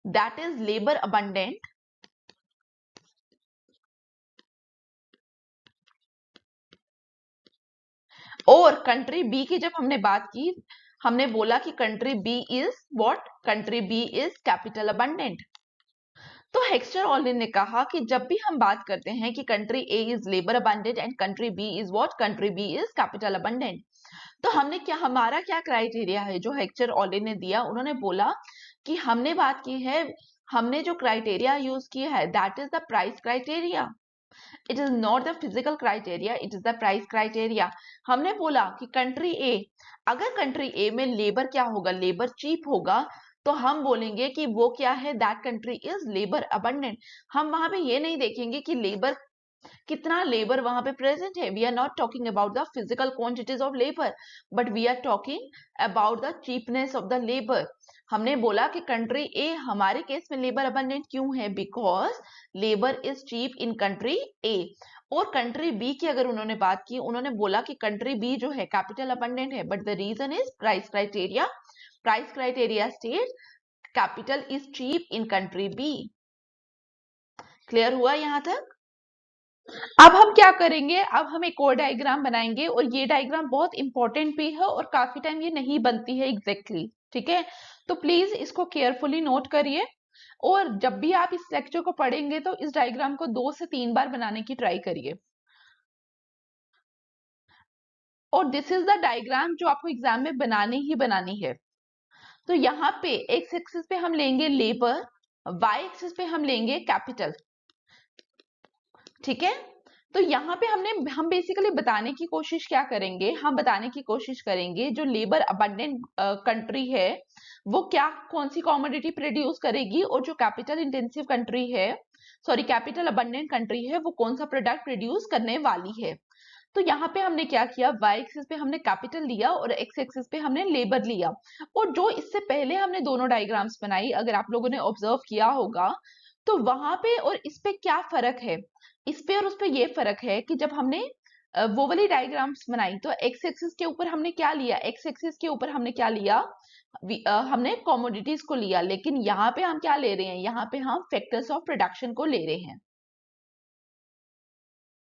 दैट इज लेबर अबंडेंट, और कंट्री बी की जब हमने बात की, हमने बोला कि country B is what, country B is capital abundant. तो हेक्स्टर ऑलिन ने कहा कि जब भी हम बात करते हैं कि country A is labour abundant and country B is what, country B is capital abundant, तो हमने क्या, हमारा क्या क्राइटेरिया है जो हेक्स्टर ऑलिन ने दिया, उन्होंने बोला कि हमने बात की है, हमने जो क्राइटेरिया यूज किया है that is the price criteria, it is not the physical criteria, it is the price criteria. हमने बोला कि कंट्री ए, अगर कंट्री ए में लेबर क्या होगा, लेबर चीप होगा, तो हम बोलेंगे कि वो क्या है, that country is labour abundant. हम वहां पे ये नहीं देखेंगे कि लेबर, कितना लेबर वहां पे प्रेजेंट है, we are not talking about the physical quantities of labour, but we are talking about the cheapness of the labour. हमने बोला कि कंट्री ए हमारे केस में लेबर अबंडेंट क्यों है, because labour is cheap in country A. और कंट्री बी की अगर उन्होंने बात की, उन्होंने बोला कि कंट्री बी जो है कैपिटल अबंडेंट है, but the reason is price criteria, price criteria state capital is cheap in country B. Clear हुआ यहां तक? अब हम क्या करेंगे, अब हम एक और डायग्राम बनाएंगे, और ये डायग्राम बहुत इंपॉर्टेंट भी है और काफी टाइम ये नहीं बनती है एग्जैक्टली ठीक है, तो प्लीज इसको केयरफुली नोट करिए। और जब भी आप इस लेक्चर को पढ़ेंगे तो इस डायग्राम को 2 से 3 बार बनाने की ट्राई करिए। और दिस इज द डायग्राम जो आपको एग्जाम में बनानी ही बनानी है। तो यहाँ पे एक्स एक्सिस पे हम लेंगे लेबर, वाई एक्सिस पे हम लेंगे कैपिटल। ठीक है, तो यहाँ पे हम बेसिकली बताने की कोशिश क्या करेंगे, हम बताने की कोशिश करेंगे जो लेबर अबंडेंट कंट्री है वो क्या, कौन सी कॉमोडिटी प्रोड्यूस करेगी, और जो कैपिटल इंटेंसिव कंट्री है, सॉरी कैपिटल अबंडेंट कंट्री है, वो कौन सा प्रोडक्ट प्रोड्यूस करने वाली है। तो यहाँ पे हमने क्या किया, वाई एक्सिस पे हमने कैपिटल लिया और एक्स एक्सिस पे हमने लेबर लिया। और जो इससे पहले हमने दोनों डायग्राम्स बनाई, अगर आप लोगों ने ऑब्जर्व किया होगा, तो वहां पे और इस पे क्या फर्क है, इस पे और उस पे ये फर्क है कि जब हमने वो वाली डायग्राम्स बनाई तो एक्स एक्सिस के ऊपर हमने क्या लिया, एक्स एक्सिस के ऊपर हमने क्या लिया, हमने कॉमोडिटीज को लिया, लेकिन यहाँ पे हम क्या ले रहे हैं, यहाँ पे हम फैक्टर्स ऑफ प्रोडक्शन को ले रहे हैं।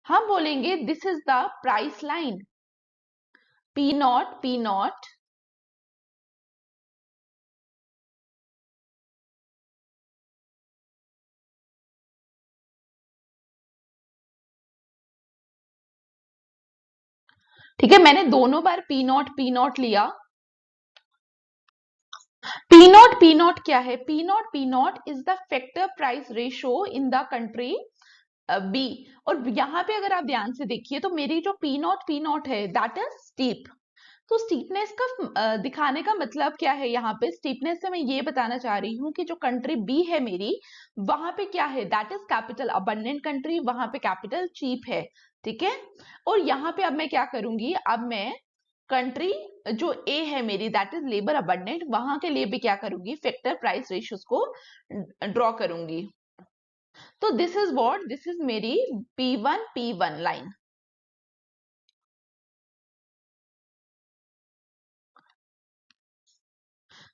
हम बोलेंगे this is the price line, P not, P not ठीक है, मैंने दोनों बार पी नॉट लिया। पी नॉट क्या है, P not is the factor price ratio in the country B. और यहाँ पे अगर आप ध्यान से देखिए तो मेरी जो पी नॉट है दैट इज स्टीप। तो स्टीपनेस का दिखाने का मतलब क्या है, यहाँ पे स्टीपनेस से मैं ये बताना चाह रही हूँ कि जो कंट्री बी है मेरी, वहां पे क्या है, that is capital abundant country, वहां पे कैपिटल चीप है। ठीक है, और यहाँ पे अब मैं क्या करूंगी, अब मैं कंट्री जो ए है मेरी दैट इज लेबर अबंडेंट, वहां के लिए भी क्या करूंगी, फैक्टर प्राइस रेशियोज को ड्रॉ करूंगी। तो this is what, this is मेरी P1 लाइन।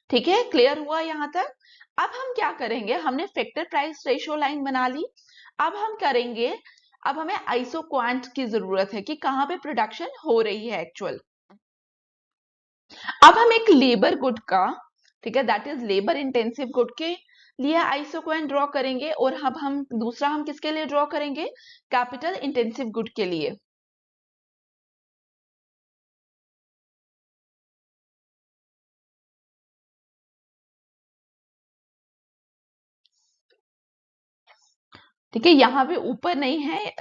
ठीक है, क्लियर हुआ यहां तक? अब हम क्या करेंगे, हमने फैक्टर प्राइस रेशियो लाइन बना ली, अब हम करेंगे, अब हमें आइसो क्वांट की जरूरत है कि कहां पे प्रोडक्शन हो रही है एक्चुअल। अब हम एक लेबर गुड का, ठीक है, that is labour intensive good के लिए आइसो क्वांट ड्रॉ करेंगे, और अब हम दूसरा हम किसके लिए ड्रॉ करेंगे, कैपिटल इंटेंसिव गुड के लिए। ठीक है, यहाँ पे ऊपर नहीं है,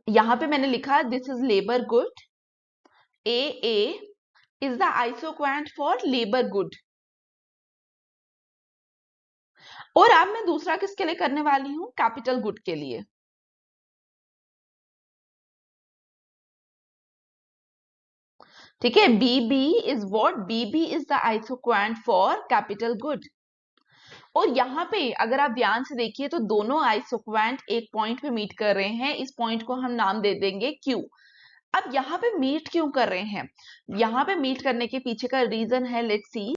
यहाँ पे मैंने लिखा this is labour good, AA is the isoquant for labor good. और अब मैं दूसरा किसके लिए करने वाली हूं? कैपिटल गुड के लिए. ठीक है, BB is what? BB is the isoquant for capital good. और यहाँ पे अगर आप ध्यान से देखिए तो दोनों आइसोक्वेंट एक पॉइंट पे मीट कर रहे हैं. इस पॉइंट को हम नाम दे देंगे Q. अब यहाँ पे मीट क्यों कर रहे हैं? यहाँ पे मीट करने के पीछे का रीजन है, लेट्स सी.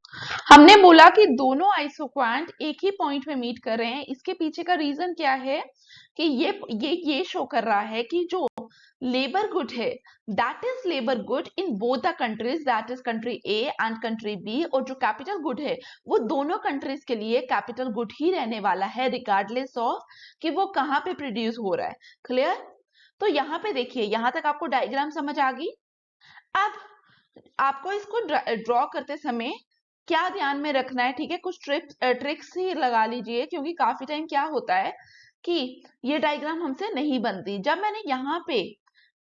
हमने बोला कि दोनों आइसोक्वेंट एक ही पॉइंट पे मीट कर रहे हैं. इसके पीछे का रीजन क्या है कि ये शो कर रहा है कि जो लेबर गुड है that is labour good in both the countries, that is country A and country B. और जो कैपिटल गुड है वो दोनों कंट्रीज के लिए कैपिटल गुड ही रहने वाला है, रिगार्डलेस ऑफ कि वो कहाँ पे प्रोड्यूस हो रहा है. क्लियर? तो यहाँ पे देखिए, यहां तक आपको डायग्राम समझ आ गई. अब आपको इसको ड्रॉ करते समय क्या ध्यान में रखना है? ठीक है, कुछ ट्रिक्स ही लगा लीजिए, क्योंकि काफी टाइम क्या होता है कि ये डायग्राम हमसे नहीं बनती. जब मैंने यहाँ पे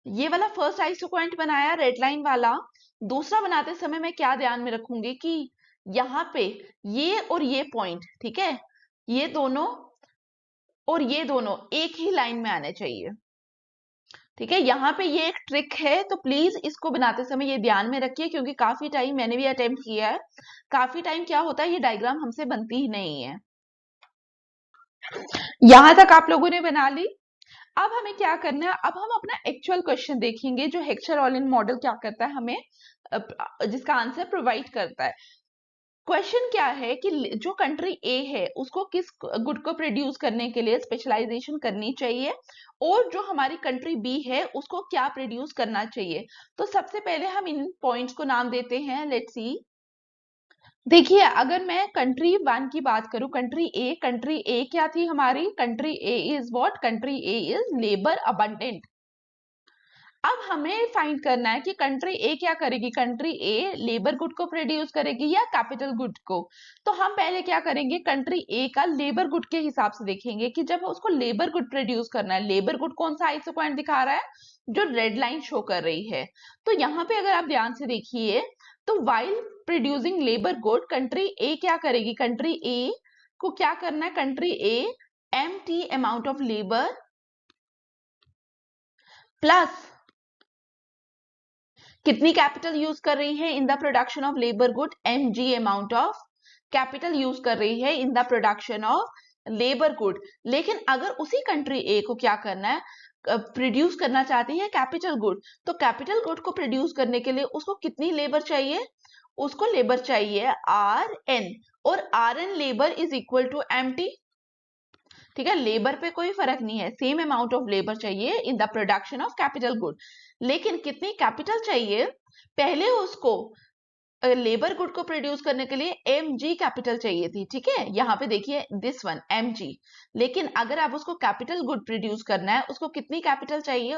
ये वाला फर्स्ट आइसोक्वेंट बनाया रेड लाइन वाला, दूसरा बनाते समय मैं क्या ध्यान में रखूंगी कि यहाँ पे ये और ये पॉइंट, ठीक है, ये दोनों और ये दोनों एक ही लाइन में आने चाहिए. ठीक है, यहाँ पे ये एक ट्रिक है, तो प्लीज इसको बनाते समय ये ध्यान में रखिए, क्योंकि काफी टाइम मैंने भी अटेम्प्ट किया है. काफी टाइम क्या होता है, ये डायग्राम हमसे बनती ही नहीं है. यहां तक आप लोगों ने बना ली. अब हमें क्या करना है? अब हम अपना एक्चुअल क्वेश्चन देखेंगे जो हेक्सर-ऑलिन मॉडल क्या करता है हमें, जिसका आंसर प्रोवाइड करता है. क्वेश्चन क्या है कि जो कंट्री ए है उसको किस गुड को प्रोड्यूस करने के लिए स्पेशलाइजेशन करनी चाहिए, और जो हमारी कंट्री बी है उसको क्या प्रोड्यूस करना चाहिए. तो सबसे पहले हम इन पॉइंट्स को नाम देते हैं. Let's see. देखिए, अगर मैं कंट्री वन की बात करूं, कंट्री ए क्या थी हमारी? Country A is what? Country A is labour abundant. अब हमें फाइंड करना है कि कंट्री ए क्या करेगी. कंट्री ए लेबर गुड को प्रोड्यूस करेगी या कैपिटल गुड को. तो हम पहले क्या करेंगे, कंट्री ए का लेबर गुड के हिसाब से देखेंगे कि जब उसको लेबर गुड प्रोड्यूस करना है, लेबर गुड कौन सा आइसोक्वेंट दिखा रहा है? जो रेड लाइन शो कर रही है. तो यहाँ पे अगर आप ध्यान से देखिए तो while producing labour good, country A क्या करेगी? कंट्री ए को क्या करना है? Country A empty amount of labour plus कितनी कैपिटल यूज कर रही है in the production of labour good? mg amount of capital use कर रही है in the production of labour good. लेकिन अगर उसी कंट्री ए को क्या करना है, प्रोड्यूस करना चाहती है कैपिटल गुड, तो कैपिटल गुड को प्रोड्यूस करने के लिए उसको कितनी लेबर चाहिए? उसको लेबर चाहिए Rn, और Rn labour is equal to mt. ठीक है, लेबर पे कोई फर्क नहीं है, सेम अमाउंट ऑफ लेबर चाहिए in the production of capital good. लेकिन कितनी कैपिटल चाहिए? पहले उसको लेबर गुड को प्रोड्यूस करने के लिए mg कैपिटल चाहिए थी. ठीक है, यहाँ पे देखिए दिस वन mg. लेकिन अगर आप उसको कैपिटल गुड प्रोड्यूस करना है, उसको कितनी कैपिटल चाहिए?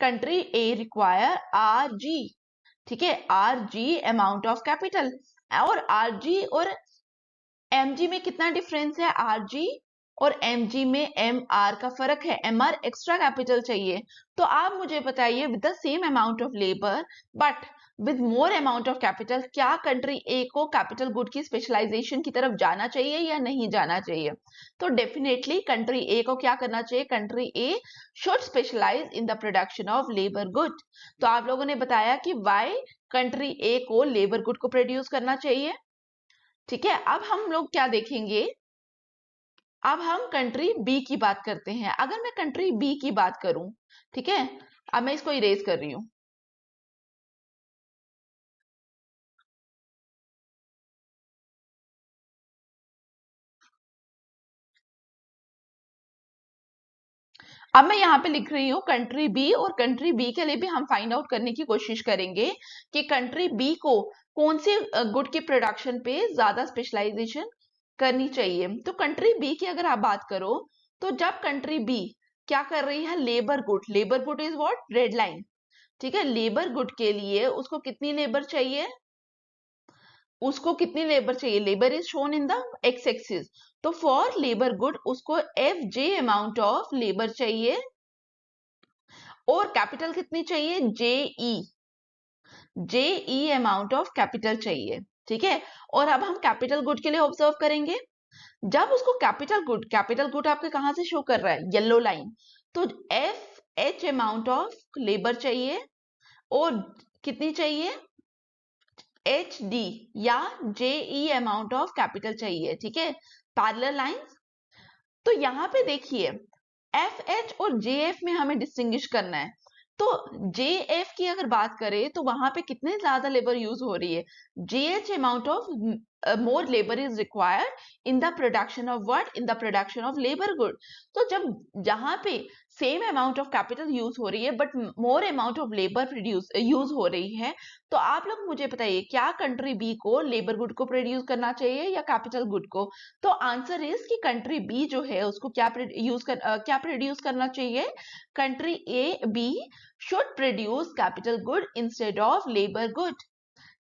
कंट्री ए रिक्वायर rg. ठीक है, rg अमाउंट ऑफ कैपिटल. और rg और mg में कितना डिफरेंस है? rg और mg में mr का फर्क है, mr एक्स्ट्रा कैपिटल चाहिए. तो आप मुझे बताइए, with the same amount of labour but with more amount of capital, क्या कंट्री ए को कैपिटल गुड की स्पेशलाइजेशन की तरफ जाना चाहिए या नहीं जाना चाहिए? तो डेफिनेटली कंट्री ए को क्या करना चाहिए? Country A should specialize in the production of labour good. तो आप लोगों ने बताया कि वाई कंट्री ए को लेबर गुड को प्रोड्यूस करना चाहिए. ठीक है, अब हम लोग क्या देखेंगे, अब हम कंट्री बी की बात करते हैं. अगर मैं कंट्री बी की बात करूं, ठीक है, अब मैं इसको इरेज कर रही हूं. अब मैं यहाँ पे लिख रही हूँ कंट्री बी, और कंट्री बी के लिए भी हम फाइंड आउट करने की कोशिश करेंगे कि कंट्री बी को कौन सी गुड की प्रोडक्शन पे ज्यादा स्पेशलाइजेशन करनी चाहिए. तो कंट्री बी की अगर आप बात करो, तो जब कंट्री बी क्या कर रही है? Labour good is what? Red line. ठीक है, लेबर गुड के लिए उसको कितनी लेबर चाहिए? उसको कितनी लेबर चाहिए? Labour is shown in the x axis. तो फॉर लेबर गुड उसको F J amount of labour चाहिए, और कैपिटल कितनी चाहिए? जे ई. JE अमाउंट ऑफ कैपिटल चाहिए, ठीक है। और अब हम कैपिटल गुड के लिए ऑब्जर्व करेंगे, जब उसको कैपिटल गुड आपके कहां से शो कर रहा है, येलो लाइन, तो FH अमाउंट ऑफ लेबर चाहिए और कितनी चाहिए, HD या JE अमाउंट ऑफ कैपिटल चाहिए, ठीक है, पैरेलल लाइंस। तो यहां पे देखिए FH और JF में हमें डिस्टिंग्विश करना है। तो JF की अगर बात करें तो वहां पे कितने ज्यादा लेबर यूज हो रही है, JH amount of more labour is required in the production of what, in the production of labour good. तो जब जहां पे same amount of capital use हो रही है but more amount of labour produce use हो रही है, तो आप लोग मुझे बताइए क्या कंट्री बी को लेबर गुड को प्रोड्यूस करना चाहिए या कैपिटल गुड को। तो आंसर इज कि कंट्री बी जो है उसको क्या प्रोड्यूस करना चाहिए, country A B should produce capital good instead of labour good,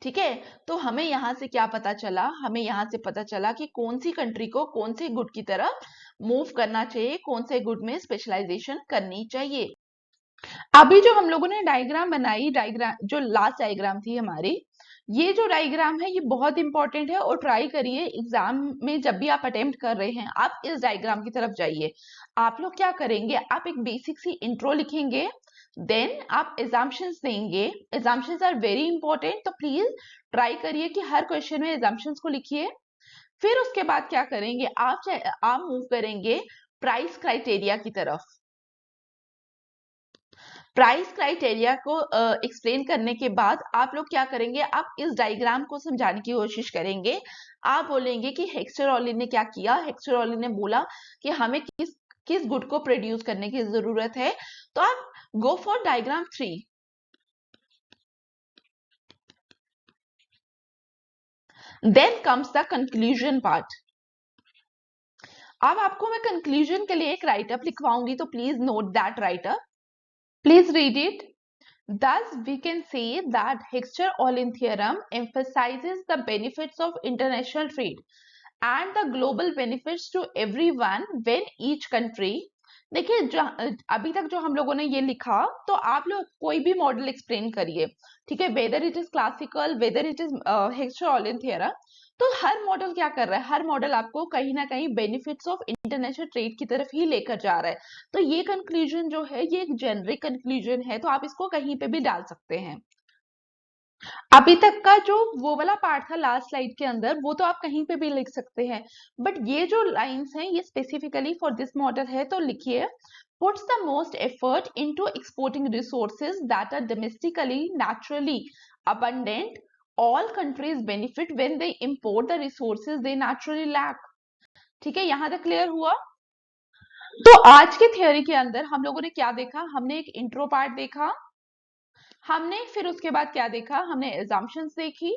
ठीक है। तो हमें यहां से क्या पता चला, हमें यहां से पता चला कि कौन सी कंट्री को कौन से गुड की तरफ मूव करना चाहिए, कौन से गुड में स्पेशलाइजेशन करनी चाहिए। अभी जो हम लोगों ने डायग्राम बनाई, डायग्राम जो लास्ट डायग्राम थी हमारी, ये जो डायग्राम है ये बहुत इंपॉर्टेंट है और ट्राई करिए एग्जाम में जब भी आप अटेम्प्ट कर रहे हैं आप इस डायग्राम की तरफ जाइए। आप लोग क्या करेंगे, आप एक बेसिक सी इंट्रो लिखेंगे, देन आप एग्जाम्पशंस देंगे। एग्जाम्पशंस आर वेरी इंपॉर्टेंट, तो प्लीज ट्राई करिए कि हर क्वेश्चन में एग्जाम्पशंस को लिखिए। फिर उसके बाद क्या करेंगे, आप मूव करेंगे प्राइस क्राइटेरिया की तरफ। प्राइस क्राइटेरिया को एक्सप्लेन करने के बाद आप लोग क्या करेंगे, आप इस डायग्राम को समझाने की कोशिश करेंगे। आप बोलेंगे कि हेक्स्टर ऑली ने क्या किया, हेक्स्टर ऑली ने बोला कि हमें किस किस गुड को प्रोड्यूस करने की जरूरत है। तो आप go for diagram 3। Then comes the conclusion part. अब आपको मैं कंक्लूजन के लिए एक राइटअप लिखवाऊंगी, तो please note that write up, please read it. Thus, we can say that Hexter-Ohlin theorem emphasizes the benefits of international trade and the global benefits to everyone when each country। देखिए अभी तक जो हम लोगों ने ये लिखा, तो आप लोग कोई भी मॉडल एक्सप्लेन करिए, ठीक है, whether it is classical, whether it is Heckscher Ohlin theorem. तो हर मॉडल क्या कर रहा है, हर मॉडल आपको कहीं ना कहीं बेनिफिट्स ऑफ इंटरनेशनल ट्रेड की तरफ ही लेकर जा रहा है। तो ये कंक्लूजन जो है ये एक जेनरिक कंक्लूजन है, तो आप इसको कहीं पे भी डाल सकते हैं। अभी तक का जो वो वाला पार्ट था लास्ट स्लाइड के अंदर, वो तो आप कहीं पे भी लिख सकते हैं, बट ये जो लाइंस हैं ये स्पेसिफिकली फॉर दिस मॉडल है। तो लिखिए, puts the most effort into exporting resources that are domestically naturally abundant, all countries benefit when they import the resources they naturally lack। ठीक है, यहां तक क्लियर हुआ। तो आज के थ्योरी के अंदर हम लोगों ने क्या देखा, हमने एक इंट्रो पार्ट देखा, हमने फिर उसके बाद क्या देखा, हमने एग्जाम्पशंस देखी,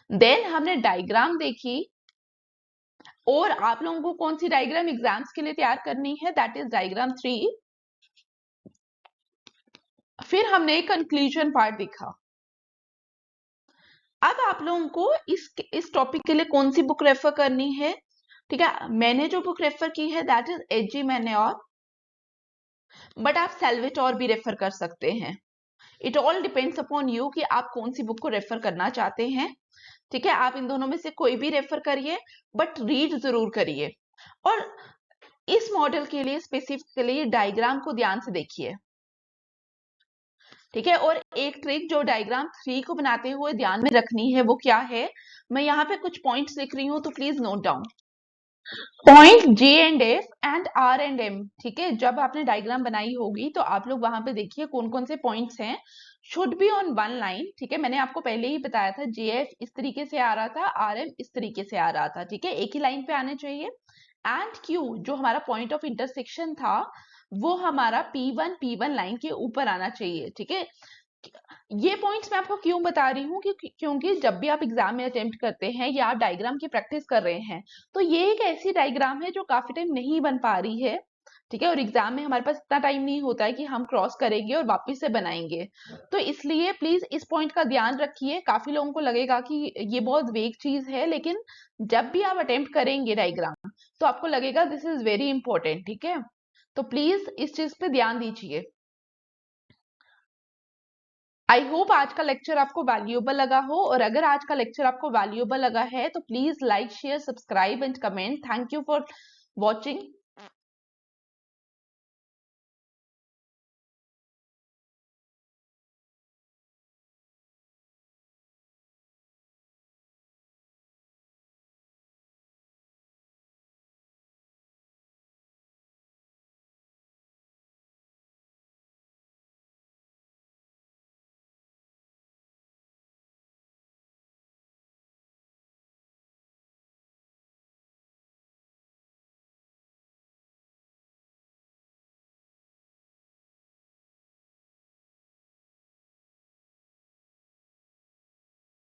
देन हमने डायग्राम देखी, और आप लोगों को कौन सी डायग्राम एग्जाम्स के लिए तैयार करनी है, दैट इज डायग्राम 3। फिर हमने एक कंक्लूजन पार्ट देखा। अब आप लोगों को इस टॉपिक के लिए कौन सी बुक रेफर करनी है, ठीक है, मैंने जो बुक रेफर की है that is AG manure, but आप सेल्वेटोर भी रेफर कर सकते हैं। It all depends upon you कि आप कौन सी बुक को रेफर करना चाहते हैं, ठीक है। आप इन दोनों में से कोई भी रेफर करिए, बट रीड जरूर करिए। और इस मॉडल के लिए स्पेसिफिकली डायग्राम को ध्यान से देखिए, ठीक है। और एक ट्रिक जो डायग्राम 3 को बनाते हुए ध्यान में रखनी है वो क्या है, मैं यहाँ पे कुछ पॉइंट्स लिख रही हूँ, तो please note down. Point J and F and R and M, ठीक है, जब आपने डायग्राम बनाई होगी तो आप लोग वहां पे देखिए कौन कौन से पॉइंट्स हैं। Should be on one line, ठीक है, मैंने आपको पहले ही बताया था, JF इस तरीके से आ रहा था, RM इस तरीके से आ रहा था, ठीक है, एक ही लाइन पे आने चाहिए। एंड Q जो हमारा पॉइंट ऑफ इंटरसेक्शन था वो हमारा P1 लाइन के ऊपर आना चाहिए, ठीक है। ये पॉइंट्स मैं आपको क्यों बता रही हूँ, क्योंकि जब भी आप एग्जाम में अटेम्प्ट करते हैं या आप डायग्राम की प्रैक्टिस कर रहे हैं, तो ये एक ऐसी डायग्राम है जो काफी टाइम नहीं बन पा रही है, ठीक है, और एग्जाम में हमारे पास इतना टाइम नहीं होता है कि हम क्रॉस करेंगे और वापस से बनाएंगे। तो इसलिए प्लीज इस पॉइंट का ध्यान रखिए। काफी लोगों को लगेगा कि ये बहुत वेग चीज है, लेकिन जब भी आप अटेम्प्ट करेंगे डायग्राम तो आपको लगेगा दिस इज वेरी इंपॉर्टेंट, ठीक है। तो प्लीज इस चीज पे ध्यान दीजिए। आई होप आज का लेक्चर आपको वैल्यूएबल लगा हो, और अगर आज का लेक्चर आपको वैल्यूएबल लगा है तो please like share subscribe and comment. Thank you for watching.